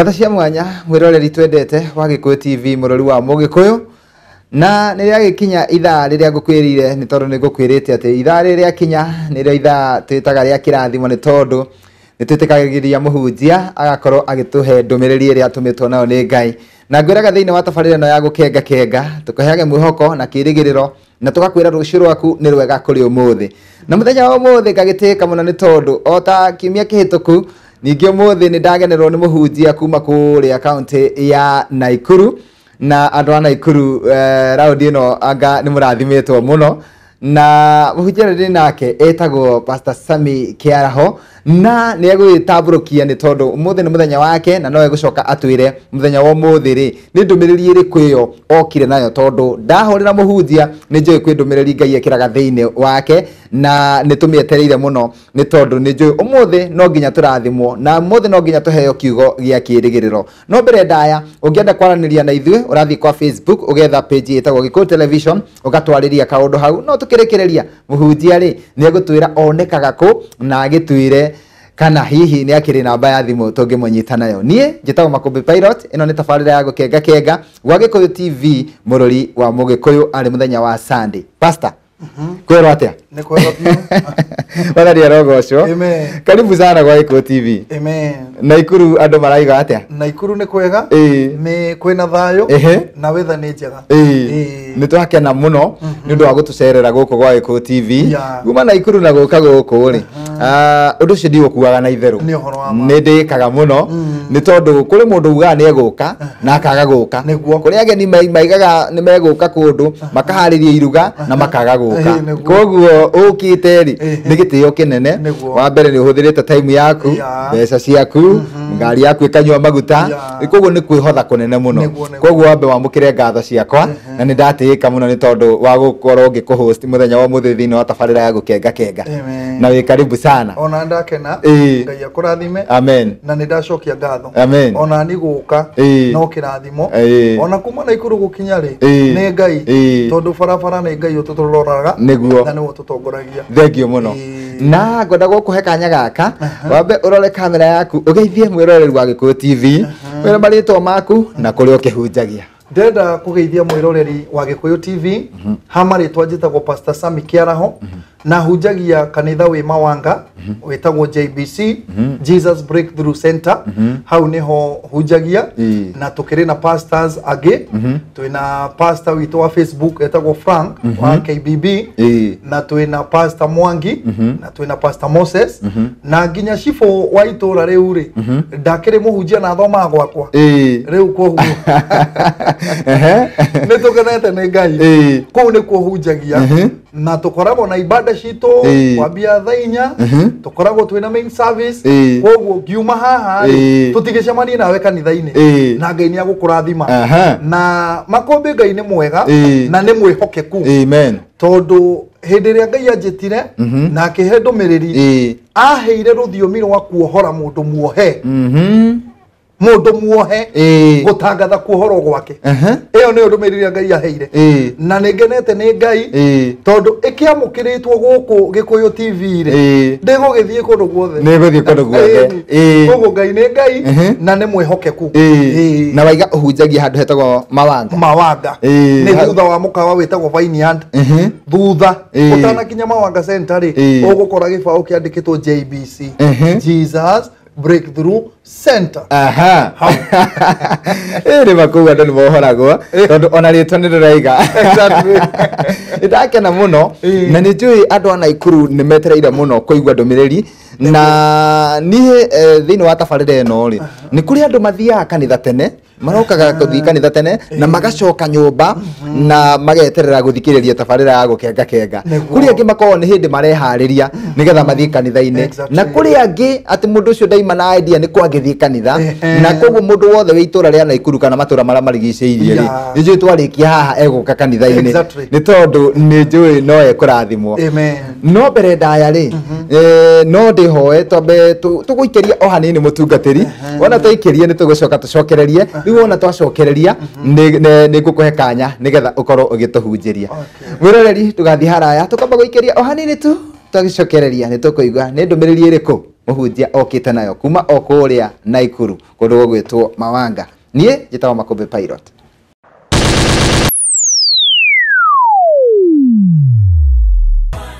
Ngatha cia mwanya mwiroreri twendete wa Gikuyu TV murori wa Mugikuyu na niria gikinya ithaa riria ngukwirire ni tondu ni ngukwirite ati ithaa riria kinya niria ithaa twitaga ria kirathimo ni tondu nitwitikagiria muhunjia agakorwo agituhe ndumiriri iria atumitwo nayo ni Ngai na ngwiraga thiini wa tabarira no ya gukenga kenga tukaheage mwihoko na kirigiriro na tugakwira rucio rwaku ni rwega kuri umuthi na muthenya wa umuthi ngagitika muno ni tondu ota kimia kihituku ningi umuthi ni ndagenerwo ni muhunjia kuma kuri account ya Naikuru na andu a Naikuru round ino anga ni murathimitwo muno na muhunjia ndi nake etagwo Pastor Sami Kiaraho na ni egwitamburukia ni tondu umuthi ni muthenya wake na no egucoka atwire muthenya wa umuthi ri ni ndumiriri iriku iyo okire nayo tondu ndahorera muhunjia ni njui kwi ndumiriri Ngai ekiraga thiini wake na ni tumietereire muno ni tondu ni njui umuthi no nginya turathimwo na umuthi no nginya tuheo kiugo gia kirigiriro no mbere ndaya ungienda kwaraniria na ithuĩ urathi kwa Facebook ugetha page etagwo Gikuyu Television ugatwariria kaundu hau no tukirikireria muhunjia ri ni egutwira onekaga ku na agitwire kana hihi ni akiri namba ya thimu tungimunyita nayo nie njitagwo Makumbi Pilot ino ni tabarira ya gukenga kenga gwa Gikuyu TV murori wa Mugikuyu ari muthenya wa Sunday pastor kwero atia ni kwero pio wala dia rogoco amen karibu sana kwa Gikuyu TV amen Naikuru andu maraiga atia Naikuru ni kwega ni kwina thayo na wetha ni njega ni twakena muno ni ndu wa gutucerera guku gwa Gikuyu TV guma Naikuru na guka guku ri undu cio ndigukuaga na itheru ni ndikaga muno ni tondu kuri mundu uga ni eguka na akaga guka kuri ageni maigaga ni meguka kundu makahariria iruga na makaga guka koguo ukite ri ni gitio kinene wa mbere ni uhuthirite time yaku mbeca ciaku ngari yaku ikanywa maguta koguo ni kwihotha kunene muno koguo wambe wamukire ngatho ciakwa na ni ndatika muno ni tondu wa gukorwo ngikuhost muthenya wa muthi thiini wa tabarira ya gukenga kenga na wi karibu sana ona ndakena Ngai akurathime amen na ni ndacokia ngatho amen ona ni guka no kirathimo ona kuma Naikuru gukinya ri ni Ngai tondu barabara ni Ngai ututuroraga niguo na ni ututongoragia thengio muno na ngoda gukuhe kanya gaka wambe urore kamera yaku ugeithie mwiroreri wa Gikuyu TV wira maritwa maku na kuri ukihunjagia ndenda kugeithia mwiroreri wa Gikuyu TV hamaritwa njitagwo Pastor Sami Kiaraho na hunjagia kanitha wi Mawanga wetagwo JBC Jesus Breakthrough Center hau niho hunjagia na tukiri na pastors agi twina pastor witu wa Facebook etagwo Frank wa KBB na twina pastor Mwangi na twina pastor Moses na nginya shifo wa itura riu ri ndakiri muhunjia na thoma gwakwa riu koguo ne tukenete ni Ngai kuu ni kuhunjagia na tukoragwo na ibada cito kwambia thainya tukoragwo twina main service koguo ngiuma haha tutigicemania nawe kanitha-ini na Ngai ni agukurathima na Makumbi Ngai ni mwega na ni mwihokeku amen tondu hindi ria Ngai anjitire na akihe ndumiriri aheire ruthiomi rwa kuohora mundu muohe mundu muohe gutangatha kuhoro gwake iyo ni ndumiriri Ngai aheire na ningenete ni Ngai tondu ikiamukiritwo guku Gikuyu TV ri ndigugithie kundu guothe niguthie kundu guothe koguo Ngai ni Ngai na ni mwihokeku na waiga uhunjagia handu hetagwo Mawanga ni thutha wa mukawa wetagwo Vineyard thutha utanakinya Mawanga Center ri ugukora gibao kiandikitwo JBC Jesus Breakthrough Center ere makuga ndo mohoragwo tondu ona ritwa ni ndiraiga ndakena muno na ni njui andu a Naikuru ni metereire muno kuigwa ndumiriri na nie thiini wa tabarira eno ri ni kuri andu mathiaga kanitha tene marokaga kuthii kanitha tene na magacoka nyumba na mageterera guthikiriria tabarira ya gukenga kenga kuri angi makorwo ni hindi marehariria nigetha mathii kanitha-ini na kuri angi ati mundu ucio daima na idea ni kwangithii kanitha na koguo mundu wothe wi itura ria Naikuru kana matura maria marigiceirie ri ni njui twarikia haha eguka kanitha-ini ni tondu ni njui no ekurathimwo no mbere ndaya ri no ndihoe tombe tuguikeria o hanini mutungatiri ona taikirie ni tugucoka tucokererie riu ona twacokereria ni ngukuhe kanya nigetha ukorwo ugituhunjiria mwiroreri tugathi haraya tukamba guikeria o hanini tu twagicokereria ni tukuigwa ni ndumiriri iriku muhunjia okite nayo kuma okuria Naikuru kundu gwitwo Mawanga. Nie njitagwo Makombe Pilot.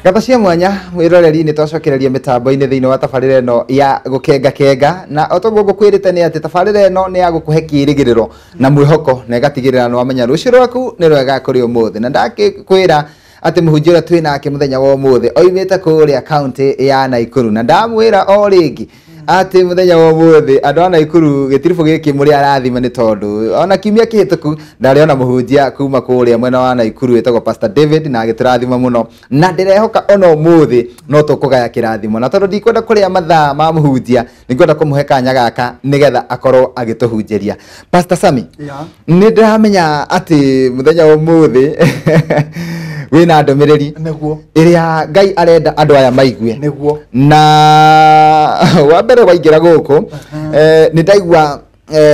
Gata cia mwanya mwiroreri ni twacokereria mitambo-ini thiini wa tabarira ino ya gukenga kenga, na otoguo ngukwirite ni ati tabarira ino ni ya gukuhe kiirigiriro na mwihoko na igatigirira ni wamenya rucio rwaku ni rwega kuri umuthi. Na ndakikwira ati muhunjia uria twi nake muthenya wa umuthi oimite kuria county ya Naikuru, na ndamwira o ringi ati muthenya wa umuthi andu a Naikuru gitirifu giki muri arathima ni tondu ona kiumia kihituku ndari ona muhunjia kuma kuria mwena wa Naikuru wetagwo Pastor David na agiturathima muno, na ndirehoka ona umuthi no tukugaya kirathimo, na tondu ndikwenda kuria mathaa ma muhunjia ninkwenda kumuhe kanya gaka nigetha akorwo agituhunjiria. Pastor Sami, ni ndiramenya ati muthenya wa umuthi wina ndomereri neguo iria Ngai arenda andu aya maigue neguo, na wa mbere waingira guku ni ndaigua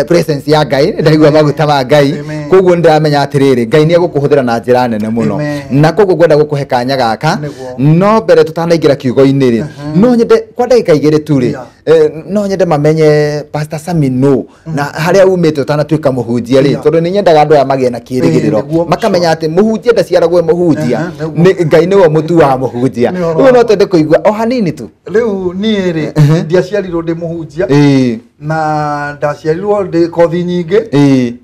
presence ya Ngai, ndaigua maguta ma Ngai, koguo ndiramenya atiriri Ngai ni egukuhuthira na njira nene muno, na koguo ngwenda gukuhe kanya gaka no mbere tutanaingira kiugo-ini ri no nyende kwa ndagika igiri tu ri no nyende mamenye Pastor Sami no na haria umite utanatuika muhunjia ri tondu ni nyendaga andu aya magie na kirigiriro makamenya ati muhunjia ndaciaragwo muhunjia ni Ngai niwe mutu wa muhunjia. Riu no twende kuigua o hanini tu. Riu nie ri ndiaciarirwo ndi muhunjia na ndaciarirwo ndi kothi nyingi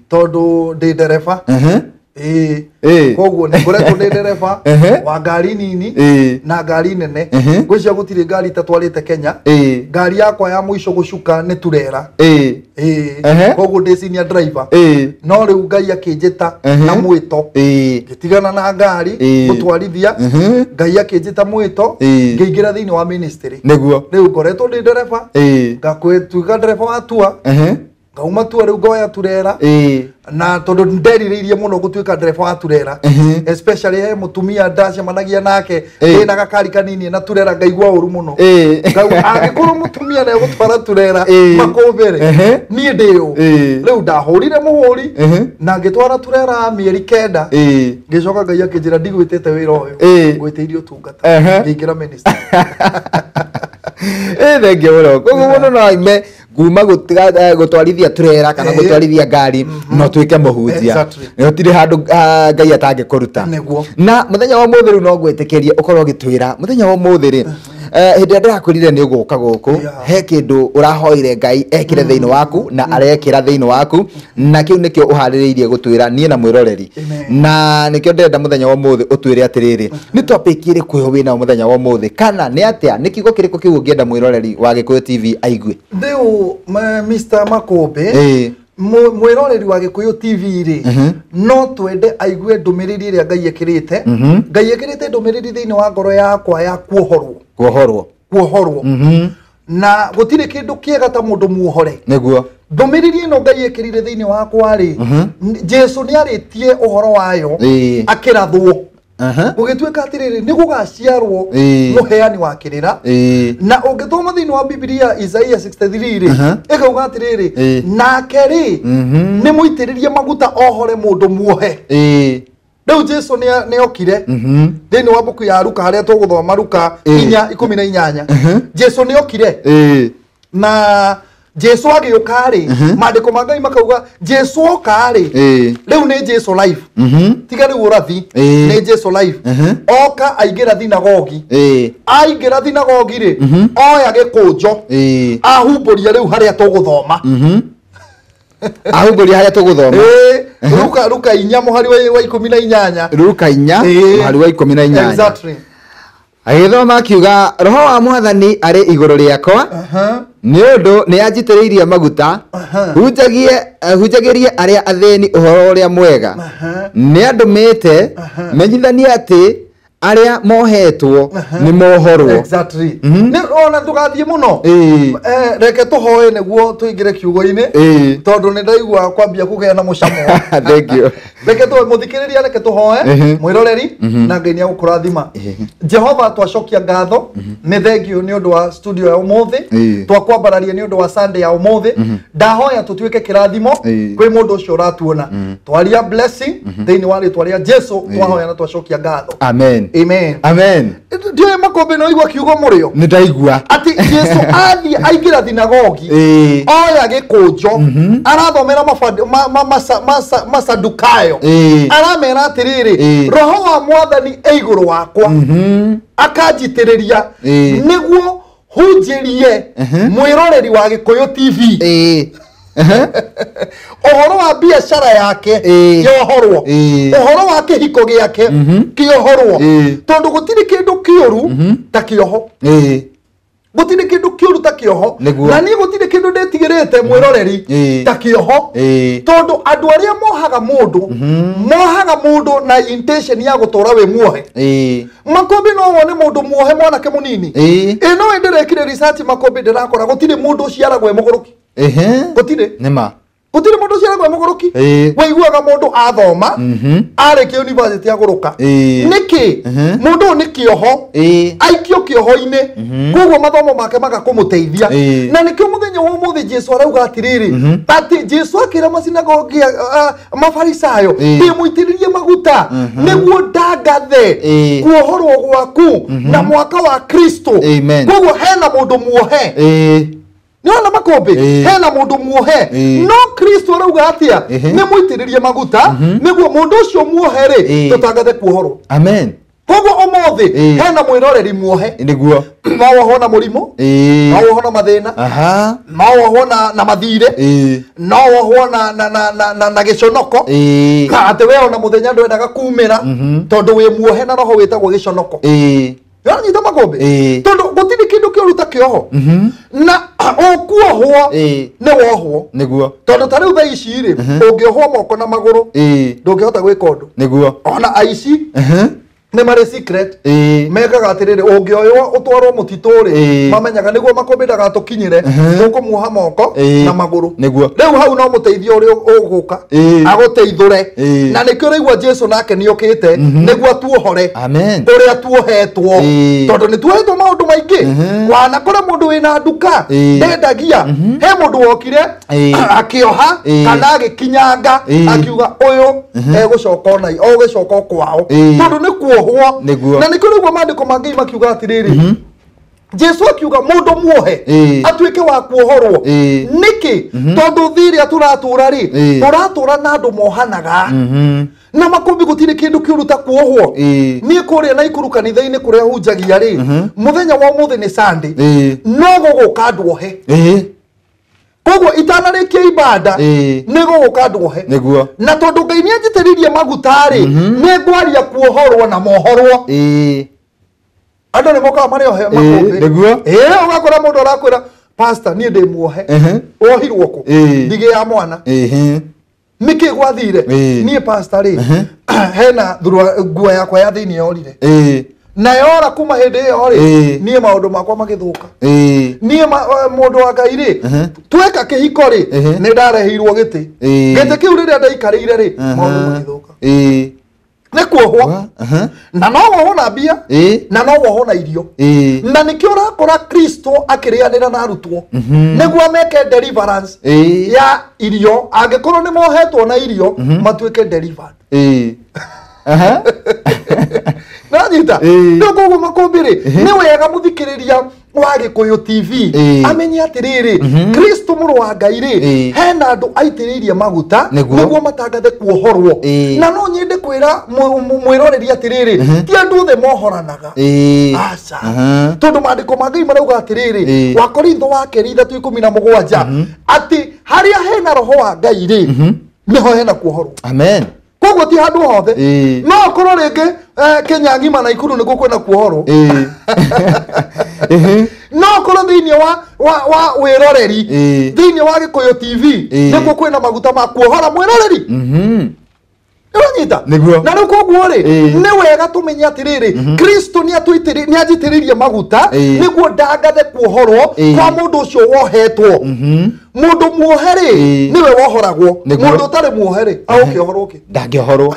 tondu ndi ndereba koguo nikoretwo ndi ndereba wa ngari nini na ngari nene. Ngwiciria gutiri ngari tatwarite Kenya, ngari yakwa ya muico gucuka ni turera koguo ndi senior driver, no riu Ngai akinjita na mwito gitigana na ngari gutwarithia, Ngai akinjita mwito ngiingira thiini wa ministry Neguo riu ngoretwo ndi ndereba ngakwetuika ndereba wa tua ngauma tua riu ngoya turera na tondu ndeririirie muno gutuika ndereba wa turera, especially he mutumia ndacemanagia nake ina gakari kanini na turera ngaigua uru muno angikorwo mutumia na gutwara turera Makombere nie ndio riu ndahurire muhuri na ngitwara turera mieri 9 ngicoka Ngai akinjira ndigwitete wira uyu gwitiirio tungata ngingira ministry thengio muno koguo muno no ime kuma gutwarithia turera kana gutwarithia ngari no twike muhunjia no tiri handu Ngai atangikuruta. Na muthenya wa umuthi no gwitikirie ukorwo gitwira muthenya wa umuthi ri hindi ndirakurire ni uguka guku he kindu urahoire Ngai ekire thiini waku na arekira thiini waku na kiu nikio uhaririirie gutwira nie na mwiroreri, na nikio ndenda muthenya wa umuthi utwire atiriri ni topic iri kuyo wina muthenya wa umuthi kana ni atia ni kiugo kiriko kiu ungienda mwiroreri wa Gikuyu TV aigue. Ndiu Mr. Makombe mwiroreri wa Gikuyu TV ri no twende aigue ndumiriri iria Ngai ekirite. Ngai ekirite ndumiriri thiini wa ngoro yakwa ya kuohorwo na gutire kindu kiega ta mundu muohore neguo ndumiriri ino Ngai ekirire thiini wakwa ri Jesu ni aritie uhoro wayo akirathwo ugituika atiriri ni gugaciarwo muheani wa kirira na ungithoma thiini wa Biblia Isaiah 63 ri ikauga atiriri nake ri ni muitiririe maguta ohore mundu muohe. Riu Jesu ni okire thiini wa buku ya Luka haria tuguthoma Luka 4:18 Jesu ni okire na Jesu agiuka ri maandiko ma Ngai makauga Jesu oka ri riu ni Jesu life tiga riu urathi ni Jesu life oka aingira thinagogi aingira thinagogi ri oya gikunjo ahumburia riu haria tuguthoma ahumburia haria tuguthoma Luka 4 muhari wa 18 Luka 4 muhari wa 18 exactly agithoma akiuga roho wa Mwathani ari iguru riakwa ni undu ni anjitiriirie maguta hunjagirie aria athini uhoro uria mwega ni andumite menyithanie ati aria mohetwo ni mohorwo. Exactly ni ona tugathie muno reke tuhoe neguo tuingire kiugo-ini tondu ni ndaigua kwambia kugea na mucamo. Thank you. Reke tu muthikiriria reke tuhoe mwiroreri na Ngai ni agukurathima. Jehova twacokia ngatho ni thengio ni undu wa studio ya umuthi twakwambararia ni undu wa Sunday ya umuthi ndahoya tutuike kirathimo kwi mundu ucio uratuona twaria blessing thiini wa ritwa ria Jesu twahoya na twacokia ngatho amen. Amen. Amen. Ndio makombe no igwa kiugo murio. Nitaigua. Ati Yesu athi aingira thinagogi. Oya gikunjo. Arathomera masadukayo. Aramera atiriri. Roho wa Mwathani iguru wakwa. Akanjitiriria niguo hunjirie mwiroreri wa Gikuyu TV. Ohoro wa biashara yake yohorwo, ohoro wa kihiko giake kiohorwo, tondu gutiri kindu kioru ta kioho, gutiri kindu kioru ta kioho, na ni gutiri kindu ndetigirite mwiroreri ta kioho, tondu andu aria mohaga mundu na intention ya gutora we muohe. Makombi no wone mundu muohe mwanake munini. Ino ndirekire research makombi ndirakora gutiri mundu ciaragwe mugoroki. Gutire nema gutire mundu ciaragwe mugoroki. Waiguaga mundu athoma areke university aguruka niki mundu ni kioho aikio kioho-ini koguo mathomo make magakumuteithia na nikio muthenya wa muthi Jesu arauga atiriri ati Jesu akira masinagogi mafarisayo ndimuitiririe maguta niguo ndagathe kuohorwo gwaku na mwaka wa Kristo. Koguo hena mundu muohe Niona makombe hena mundu muohe no Kristo arauga atia ni muitiririe maguta niguo mundu ucio muohere tutangathe kuohorwo. Amen. Koguo omothi hena mwiroreri muohe niguo no wohona murimo no wohona mathina no wohona na mathire no wohona na giconoko ati we ona muthenya ndwendaga kumira tondu wi muohe na roho witagwo giconoko. Nyita makombe tondu gutiri kindu kioruta kioho na okuohwo ni wohwo niguo tondu tariu tha ici ri ungiohwo moko na maguru ndungihota gwika undu niguo ona aici ne mari secret mekaga atiriri ungioywo utwarwo mutitu ri mamenyaga niguo makombe ndagatukinyire ukumuha moko na maguru niguo riu hau no muteithio uri uguka aguteithure na nikio rigwa Jesu nake niokite niguo tuohore. Amen. Uria tuohetwo tondu ni tuohetwo maundu maingi wana kora mundu wina nduka ndendagia he mundu wokire akioha kana agikinyanga akiuga uyu egucoka ona ogicoka kwao tondu ni kuohwo na nikio rigwa mandiko mangi makiuga atiriri Jesu akiuga mundu muohe atuike wa kuohorwo niki tondu thiri aturatura ri turatura na andu mohanaga na makombi gutiri kindu kiuruta kuohwo ni kuria na ikuru kanitha-ini kuria hunjagia ri muthenya wa muthi ni Sunday no guguka nduohe koguo itanarikia ibada ni guguka nduohe na tondu Ngai nianjitiririe maguta ri ni ngwaria kuohorwo na mohorwo ando ni moka mari ohe makombe niguo ugakora mundu arakwira pastor ni ndi muohe ohirwo ku ndige ya mwana niki gwathire ni pastor ri hena nguo yakwa ya thiini yorire na yora kuma hindi iyo ri ni maundu makwa magithuka ni mundu wa Ngai ri tweka kihiko ri ni ndarehirwo giti kiu riria ndaikarire ri maundu magithuka ne kuohwo na no wohona mbia na no wohona irio na nikio urakora Kristo akirianira na arutwo niguo meke deliverance ya irio angikorwo ni mohetwo na irio matuike delivered nanyita ndio koguo makombiri ni wega muthikiriria wa Gikuyu TV amenye atiriri Kristo muru wa Ngai ri hena andu aitiririe maguta niguo matangathe kuohorwo na no nyende kwira mwiroreri atiriri ti andu the mohoranaga aca tondu mandiko ma Ngai marauga atiriri wa Korintho wa keri 3:17 ati haria hena roho wa Ngai ri niho hena kuohorwo. Amen. Koguo ti handu hothe no korwo ringi Kenya ngima na ikuru niguo kwena kuohorwo no korwo thiini wa wiroreri thiini wa Gikuyu TV niguo kwena maguta ma kuohora mwiroreri uranyita na riu koguo ri ni wega tumenye atiriri Kristo ni anjitiririe maguta niguo ndangathe kuohorwo kwa mundu ucio wohetwo mundu muoheri niwe wohoragwo mundu utari muoheri aukiohorwo ki ndangiohorwo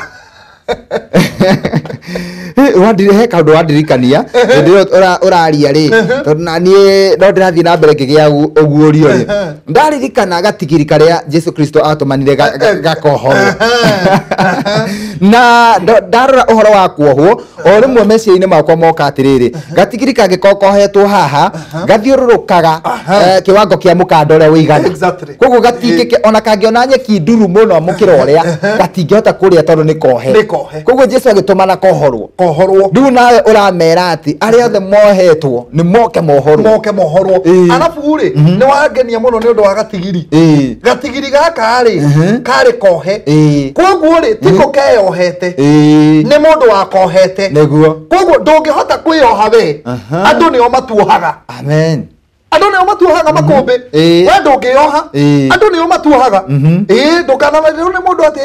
Wandire kaundu wandirikania ndio uraria ri tondu nani no ndirathie na mbere ngigia uguorio ri ndaririkana gatigiri karia Jesu Kristo atumanire gakohorwo na ndarora uhoro wa kuohwo o rimwe meciria-ini makwa moka atiriri gatigiri kangikokohetwo haha gathiururukaga kiwango kia mukanda uria wigana koguo gatingike ona kangiona nyeki nduru muno mukira uria gatingihota kuria tondu ni kohe koguo Jesu agitumana kohorwo ndu nawe uramera ati aria othe mohetwo ni moke mohorwo arafu ri ni wangenia muno ni undu wa gatigiri gaka ri kari kohe koguo ri tiko keyohete ni mundu wa kohete niguo koguo ndungihota kwioha we andu nio matuohaga amen andu nio matuohaga makombe we ndungioha andu nio matuohaga ndukanamererwo ni mundu ati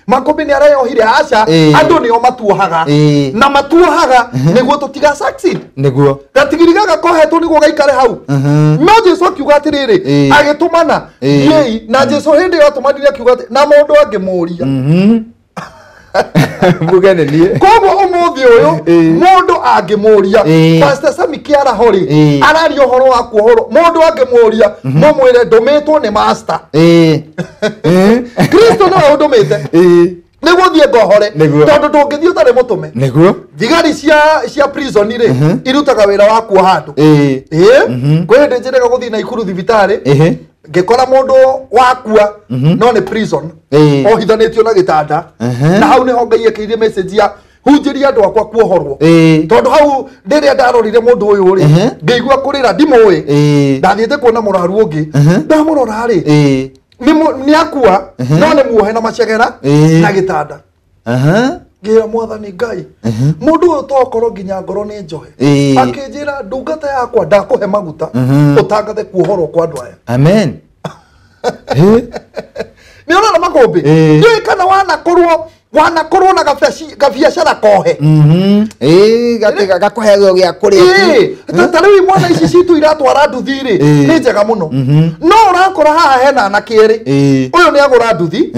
makombe ni arayohire aca andu nio matuohaga na matuohaga niguo tutiga succeed niguo gatigiri gaka kohetwo niguo gaikare hau no Jesu akiuga atiriri agitumana yei na Jesu hindi atumanire akiuga na mundu angimuria mugene nie koguo umuthi uyu mundu angimuria Pastor Sami Kiara hori arario horo wa kuhoro mundu angimuria mumwire ndumitwo ni master Kristo no ndumite niguo thie ngohore tondu ndungithio tare mutume niguo thigari cia prison ri irutaga wira wa kuoha andu kwende njirega guthii na ikuru thibitari ngikora mundu wakua no ni prison ohithanitio na gitanda na hau ni hongai yekirie message ya hunjiria andu akwa kuohorwo tondu hau ndiria ndarorire mundu uyu ri ngigua kurira ndimui ndathiete kuona muraru ungi ndamurora ri ni akua no ni muohe na macegera na gitanda ngira mwathani Ngai mundu uyu tokorwo nginya ngoro ni njohe akinjira ndungata yakwa ndakuhe maguta utangathe kuohorwo kwa andu aya amen ni ona makombe ni kana wanakorwo na gabiacara kohe gakohego gia kuria tariu mwana ici citu iratwara nduthi ni njega muno no urakora haha hena anakiri uyu ni agura nduthi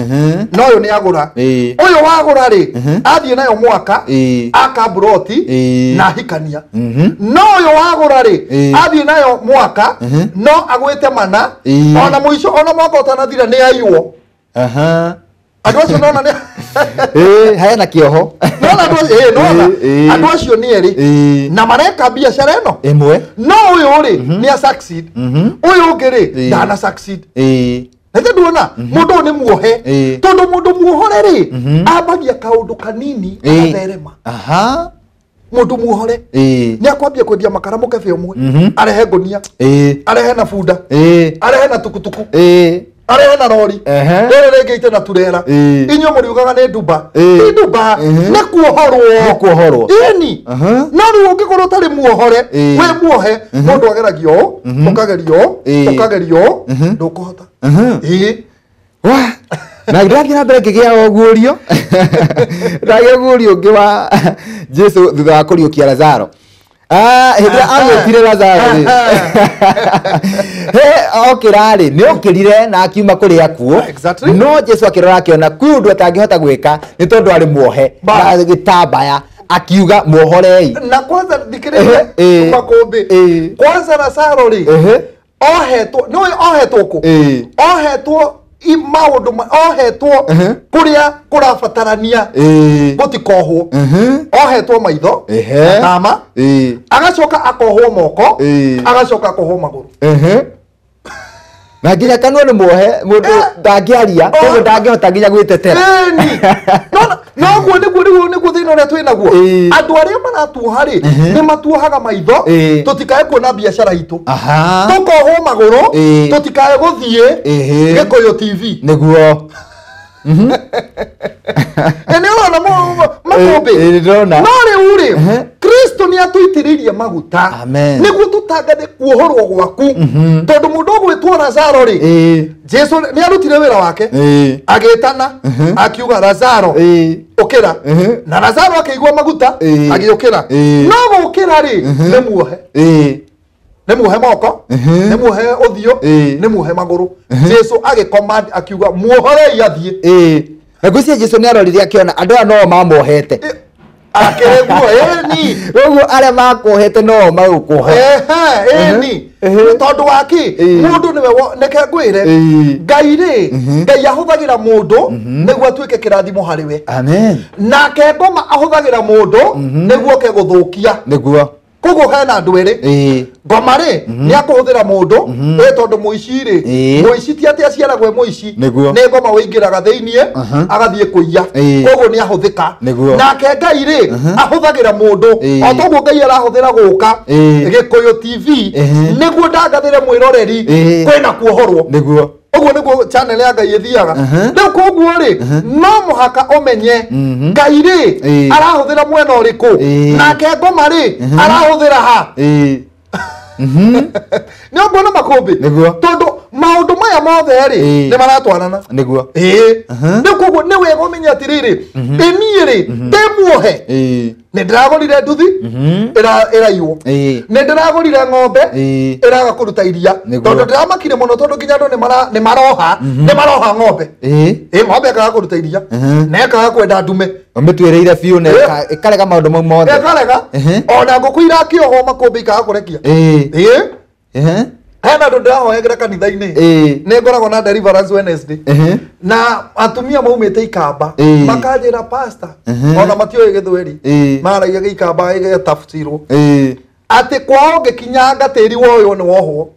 no uyu ni agura uyu wagura ri athie nayo mwaka akabroti na hikania no uyu wagura ri athie nayo mwaka no agwite mana ona muico ona mwaka utanathira ni aiwo andu acio nona ni hena kioho nona andu acio ni eri na mareka biacara ino imwe no uyu ri ni a succeed uyu ungi ri ndana succeed nete nduona mundu ni muohe tondu mundu muohore ri ambagia kaundu kanini agatherema mundu muohore ni akwambia kwendia makara mukebe umwe arehe ngunia arehe na bunda arehe na tukutuku arehe na rori rere ngeite na turera inyo muriugaga ni nduba ni nduba ni kuohorwo ini no ni ungikorwo tari muohore we muohe mundu ageragio ukagerio ndukuhota wa na ngirathiĩ na mbere ngĩgĩa oguũrio ndagĩa guũrio ũngĩ wa Jesu thutha wa kũriũkia Lazaro hĩndĩ agwĩtire Lazaro okĩra rĩ nĩ okĩrire na akiuma kũrĩ akuũ no Jesu akĩrora akĩona kwĩ ũndũ atangĩhota gwĩka nĩ tondũ arĩ muohe na gĩtambaya akiuga muohorei na kwanza ndikĩrĩte makũmbĩ kwanza Lazaro rĩ ohetwo no ohetwo ku ohetwo maundu ohetwo kuria kurabatarania gutikohwo ohetwo maitho tama agacoka akohwo moko agacoka akohwo maguru na nginya kanua ni muohe mundu ndangiaria koguo ndangihota nginya gwitetera no guo thina uria twinaguo andu aria maratuoha ri ni matuohaga maitho tutikae kuona biacara itu tukohwo maguru tutikae guthie Gikuyu TV niguo eneo na makombe no riu ri Kristo ni atuitiririe maguta niguo tutangathe kuohorwo gwaku tondu mundu gwitwo Lazaro ri Jesu ni arutire wira wake agitana akiuga Lazaro ukira na Lazaro akaigwa maguta agiukira no gukira ri ni muohe ni muohe moko ni muohe uthio ni muohe maguru Jesu agicommand akiuga muohorei athie ngwĩciria Jesu ni arorire akiona andu aya no mamohete akereguo eni Koguo aria makuhete no magukuha eni tondu waki mundu niwe neke ngwire Ngai ri Ngai ahuthagira mundu niguo atuike kirathimo hari we amen nake ngoma ahuthagira mundu niguo ke guthukia niguo koguo hena andu eri ngoma ri ni akuhuthira mundu tondu muici ri muici ti ati aciaragwe muici ni ngoma wingiraga thiinie agathie kuiya koguo ni ahuthika nake Ngai ri ahuthagira mundu o toguo Ngai arahuthira guka Gikuyu TV niguo ndangathire mwiroreri kwina kuohorwo niguo oguo niguo channel ya Ngai ithiaga riu koguo ri no muhaka umenye Ngai ri arahuthira mwena uriku nake ngoma ri arahuthira ha ni ngona makumbi tondu maundu maya mothe ri ni maratwarana niguo ni koguo ni wega umenye atiriri eni ri temuohe ni ndiragorire nduthi iraiwo ni ndiragorire ng'ombe iraga kuruta iria tondu ndiramakire muno tondu nginya andu ni maroha ng'ombe ng'ombe ikaga kuruta iria na ikaga kwenda ndume umitwireire biu na ikarega maundu mau mothe ikarega ona nguku irakioho makumbi ikaga kurekia hena andu ndirahoyagĩra kanitha-inĩ nĩ ngoragwo na Deliverance Wednesday na atumia maumĩte Ikamba makanjĩra pastor ona matioĩ Gĩthweri maragia Gĩikamba gĩgatafsirwo atĩ kwao ngĩkinyanga tĩri woywo nĩ wohwo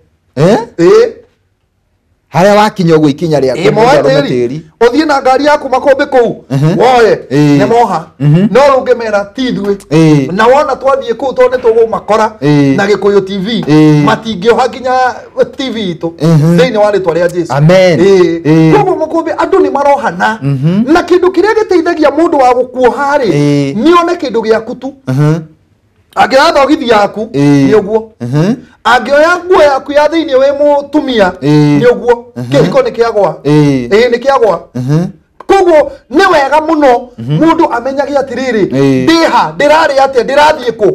haria wakinya uguo ikinya ria tĩri uthie na ngari yaku makombe kuu woye nĩ moha no ũngĩmera ti ithuĩ na wona twathie kuu tondũ nĩtũgũmakora na Gikuyu TV matingĩoha nginya TV itũ thĩinĩ wa rĩtwa rĩa Jesũ koguo makombe andũ nĩ marohana na kĩndũ kĩrĩa gĩteithagia mũndũ wa gũkuoha rĩ nĩ one kĩndũ gĩaku tu angĩoya thogithi yaku nĩ ũguo angĩoya nguo yaku ya thĩinĩ wĩ mũtumia nĩ ũguo kĩhiko nĩ kĩagwa nĩ kĩagwa koguo nĩ wega muno mundu amenyage atiriri ndiha ndirari atia ndirathiĩ kũ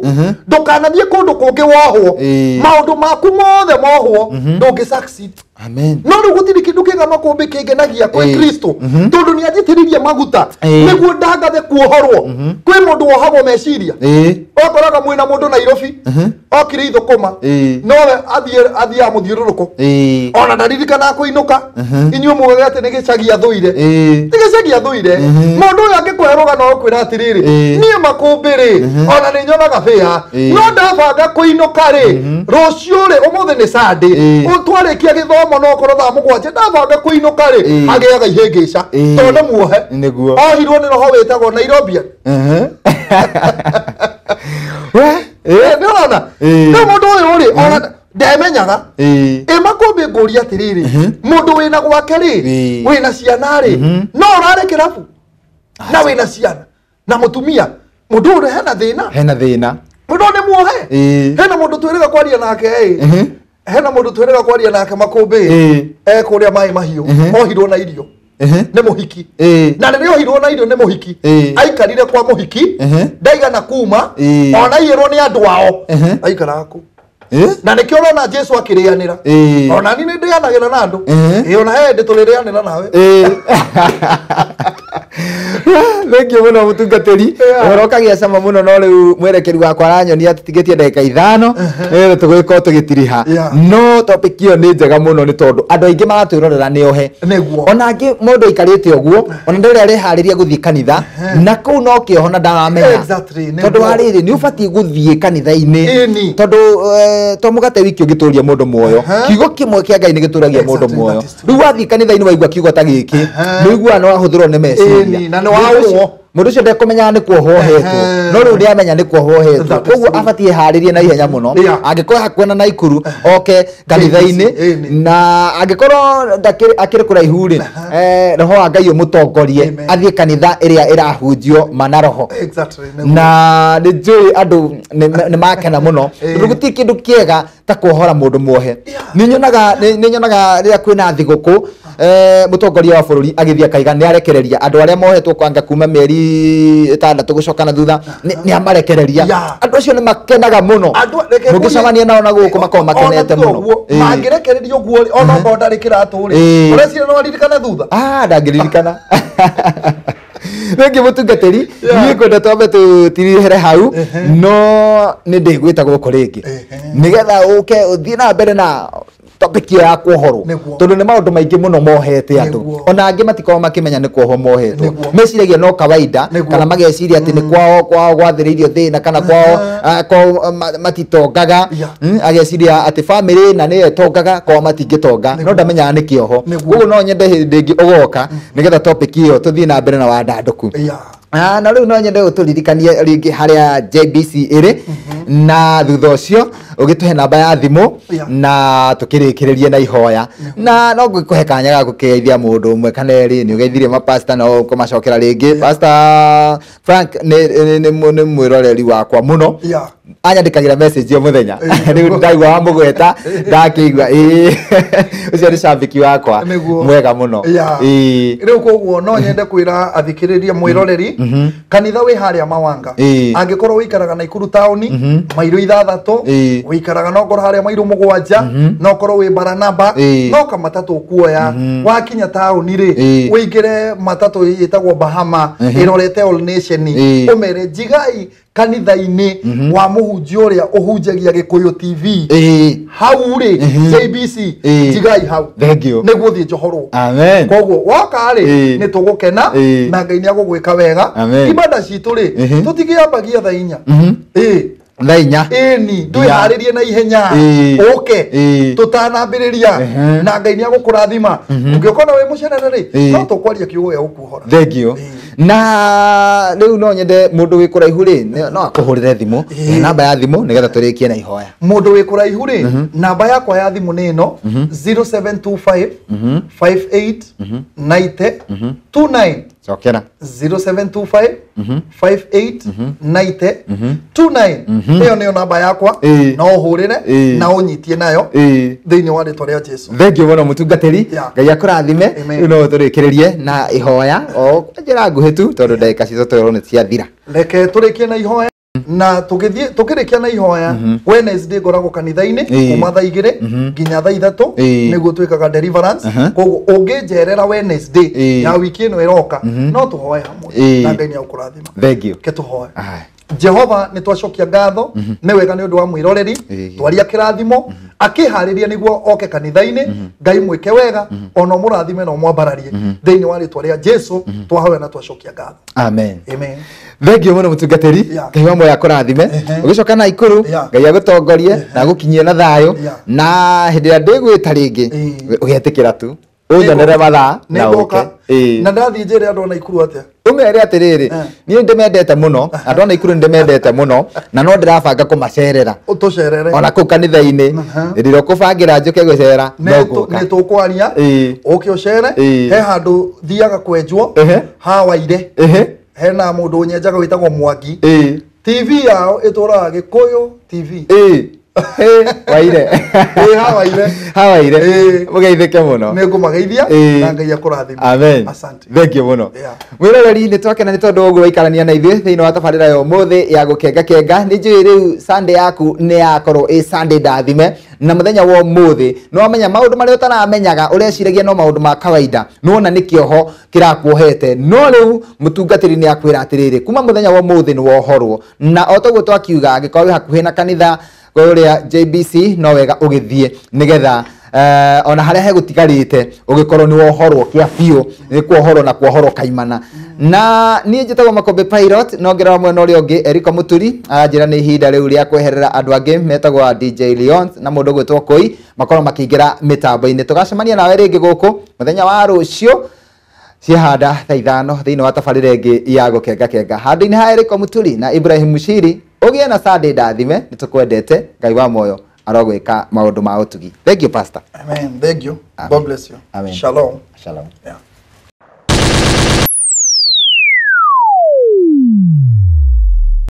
ndukanathiĩ kũndũ kũngĩ wohwo maundu maku mothe mohwo ndũngĩ succeed amen no rĩu gũtirĩ kĩndũ kĩega makũmbĩ kĩngenagia kwĩ Kristo tondũ nĩ anjitĩrĩirie maguta nĩguo ndangathe kuohorwo kwĩ mũndũ wohagwo meciria okoraga mwĩna mũndũ Nairobi okire ithũkũma nowe athiĩ amũthiũrũrũko ona ndaririkana kũinũka inyuĩ mugaga atĩ nĩ gĩcagi athũire ti gĩcagi athũire mũndũ ũyũ angĩkũhe rũgano ũkwĩra atĩrĩrĩ niĩ makũmbĩ rĩ ona nĩ nyonaga bĩa no ndabanga kũinũka rĩ rũciũ rĩ ũmũthĩ nĩ Sunday twarĩkia gĩthomo no korwo thaa mũgwanja ndabanga kũinũka rĩ agĩaga ihĩngĩca tondũ muohe ohirwo nĩ roho wĩtagwo Nairobi nĩũrona rĩu mũndũ ũyũ rĩ ona ndemenyaga makũmbĩ ngũria atĩrĩrĩ mũndũ wĩna gwake rĩ wĩna ciana rĩ no ũrare kĩrabu na wĩna ciana na mũtumia mũndũ ũyũ hena thĩna mũndũ nĩ muohe hena mũndũ twĩrĩga kwaria nake hena mũndũ twĩrĩga kwaria nake makũmbĩ kũrĩa maĩ mahiũ ohirwo na irio nĩ mũhiki na rĩrĩa ohirwo na irio nĩ mũhiki aikarire kwa mũhiki ndaigana kuma ona iyĩrwo nĩ andũ ao aikaraga kũ na nĩkĩo ũrona Jesũ akĩrĩanĩra ona ni nĩndĩanagĩra na andũ ona he ndĩ tũrĩrĩanĩra nawe thengio muno mutungatĩri ũrokagia cama muno no rĩu mwerekeri wakwa aranyonia tũtigĩtie ndagĩka 5 nĩgetha tũgĩkorwo tũgĩtiriha no topic ĩyo nĩ njega muno nĩ tondũ andũ aingĩ maratwĩrorera nĩohe ona angĩ mũndũ aikarĩte ũguo ona ndĩrĩa areharĩria gũthiĩ kanitha na kũu no kĩoho na ndaramenya tondũ wa rĩrĩ nĩ ũbatiĩ gũthiĩ kanitha-inĩ tondũ to mũgate wiki ũngĩtũria mũndũ muoyo kiugo kĩmwe kĩa Ngai nĩ gĩtũragia mũndũ muoyo rĩu wathiĩ kanitha-inĩ waigua kiugo ta gĩkĩ nĩ ũiguaga no ahũthĩrwo nĩ meciria na nĩ waũo mũndũ ũcio ndekũmenyaga nĩ kuohohetwo no rĩu nĩamenya nĩ kuohohetwo koguo abatiĩ harĩrie na ihenya mũno angĩkorwo hakuhĩ na Naikuru oke kanitha-inĩ na angĩkorwo akĩrĩ kũraihu rĩ roho wa Ngai ũmũtongorie athiĩ kanitha ĩrĩa ĩrahunjio mana roho na nĩ njũĩ andũ nĩ makena mũno tondũ gũtirĩ kĩndũ kĩega ta kuohora mũndũ muohe nĩ nyonaga rĩrĩa kwĩna thigũkũ mũtongoria wa bũrũri agĩthiĩ akaiga nĩ arekereria andũ arĩa mohetwo kwanga kuma mĩeri 6 gũcoka na thutha nĩ amarekereria andũ acio nĩ makenaga mũno mũngĩcemania nao na gũkũ makorwo makenete mũno mangĩrekereria ũguo ona ngo ndarĩ kĩratũ rĩ ũreciria no aririkane thutha ndangĩririkana Wengi mutungatiri ni kwenda twambe tutirihere hau no ni ndigwita guko ringi nigetha uke uthie na mbere na topic ya kuohoro tondu ni maundu maingi muno mohete andu ona angi matiko makimenya ni kuoho mohetwo meciragia no kawaida kana mageciria ati ni kwao gwathiririo thina kana kwao matitongaga ageciria ati family na ni etongaga kwao matingitonga no ndamenyaga ni kioho uguo no nyende hindi ingi ugoka nigetha topic iyo tuthie na mbere na wandanduku na riu no nyende uturirikanie ringi haria JBC iri na thutha ucio ugituhe namba ya thimu na tukirikirerie na ihoya na no ngikuhe kanya ga gukeithia mundu umwe kana eri ni ugeithirie ma pastor no kumacokera ringi Pastor Frank ni mwiroreri wakwa muno anyandikagira message yo muthenya riu ndaigua wa mugweta ndakigua ucio ni shabiki wakwa mwega muno riu koguo no nyende kwira athikiriria mwiroreri kanitha wi haria Mawanga angikorwo wikaraga na Ikuru town mairu 6 wikaraga no korwo haria mairu 7 no korwo wi Baranaba no ka matatu kuoya wakinya town ri wigire matatu yitagwo Bahama irorete All Nation umere jigai kanitha-ini wa muhunjia uria uhunjagia Gikuyu TV hau ri JBC jigai hau niguo thie Johoro amen koguo woka ri ni tugukena na Ngai ni agugwika wega ibada citu ri tutigiambagia thaa 4 Lainya ni ndwiharirie na ihenya uke tutanambiriria na Ngai ni agukurathima ungiokona we mucerere ri no tukwaria kiugo ya ukuhora thank you na riu no nyende mundu wi kuraihu ri no akuhurire thimu namba ya thimu nigetha turikie na ihoya mundu wi kuraihu ri namba yakwa ya thimu ni no 0725 58 90 29 cokera 0725 58 90 29 iyo niyo namba yakwa no uhurire na unyitie nayo thiini wa ritwa ria Jesu thank you muno mutungatiri Ngai akurathime no turikirerie na ihoya o njira nguhitu tondu ndagika citu turone cia thira reke turikie na ihoya na tukirikia na ihoya Wednesday ngoragwo kanitha-ini kuma thaa 2 nginya thaa 3 niguo twikaga deliverance koguo unginjerera Wednesday ya wiki ino iroka no tuhoe hamwe na Ngai ni agukurathima thank you ke tuhoe Jehova ni twacokia ngatho ni wega ni undu wa mwiroreri twaria kirathimo akihariria niguo oke kanitha-ini Ngai mwike wega ono murathime no mwambararie thiini wa ritwa ria Jesu twahoe na twacokia ngatho amen amen thank you muno mutungatiri Ngai wa moyo akurathime ugicoka na Ikuru Ngai agutongorie na gukinyia na thayo na hindi ya ndigwita ringi ugetikira tu unyonere mathaa na uke na ndathie njere andu na Ikuru atia umere atiriri ni ndimendete muno andu na Ikuru ndimendete muno na no ndirabanga kumacerera utucerere ona ku kanitha-ini ndiro kubangira njuke gucera no guka ni tukwaria uke ucere he handu thiaga kwenjwo ha waire hena mundu nyenjaga witagwo Mwangi TV yao ituraga Gikuyu TV waire hawaire mugeithike muno nigumageithia na Ngai akurathima amen asante thank you muno mwiroreri ni twakena ni tondu uguo ikarania na ithuĩ thiini wa tabarĩra yo muthi ya gukenga ni njui riu Sunday yaku ni yakorwo Sunday ndathime na muthenya wa muthi no amenya maundu maria utaramenyaga ureciragia no maundu ma kawaida nuona ni kioho kirakuohete no riu mutungatiri ni akwira atiriri kuma muthenya wa muthi ni wohorwo na otoguo twakiuga angikorwo hakuhi na kanitha kuria JBC no wega ugithie nigetha ona haria hegutigarite ugikorwo ni wohorwo kia biu ni kuohorwo na kuohorwo kaimana na nie njitagwo Makombe Pilot no ngera mwena uria ungi Eriko Muturi ajira ni ihinda riu ria kweherera andu angi metagwo DJ Leons na mundu gwitwo Koi makorwo makiingira mitambo-ini tugacemania nawe ringi guku muthenya wa rucio ciahanda thaa 5 thiini wa tabarĩra ingi ya gukenga handu-ini ha Eriko Muturi na Ibrahim Mushiri ugie na Sunday ndathime nitukwendete Ngai wa moyo arogwika maundu ma utugi thank you pastor amen thank you God bless you amen shalom shalom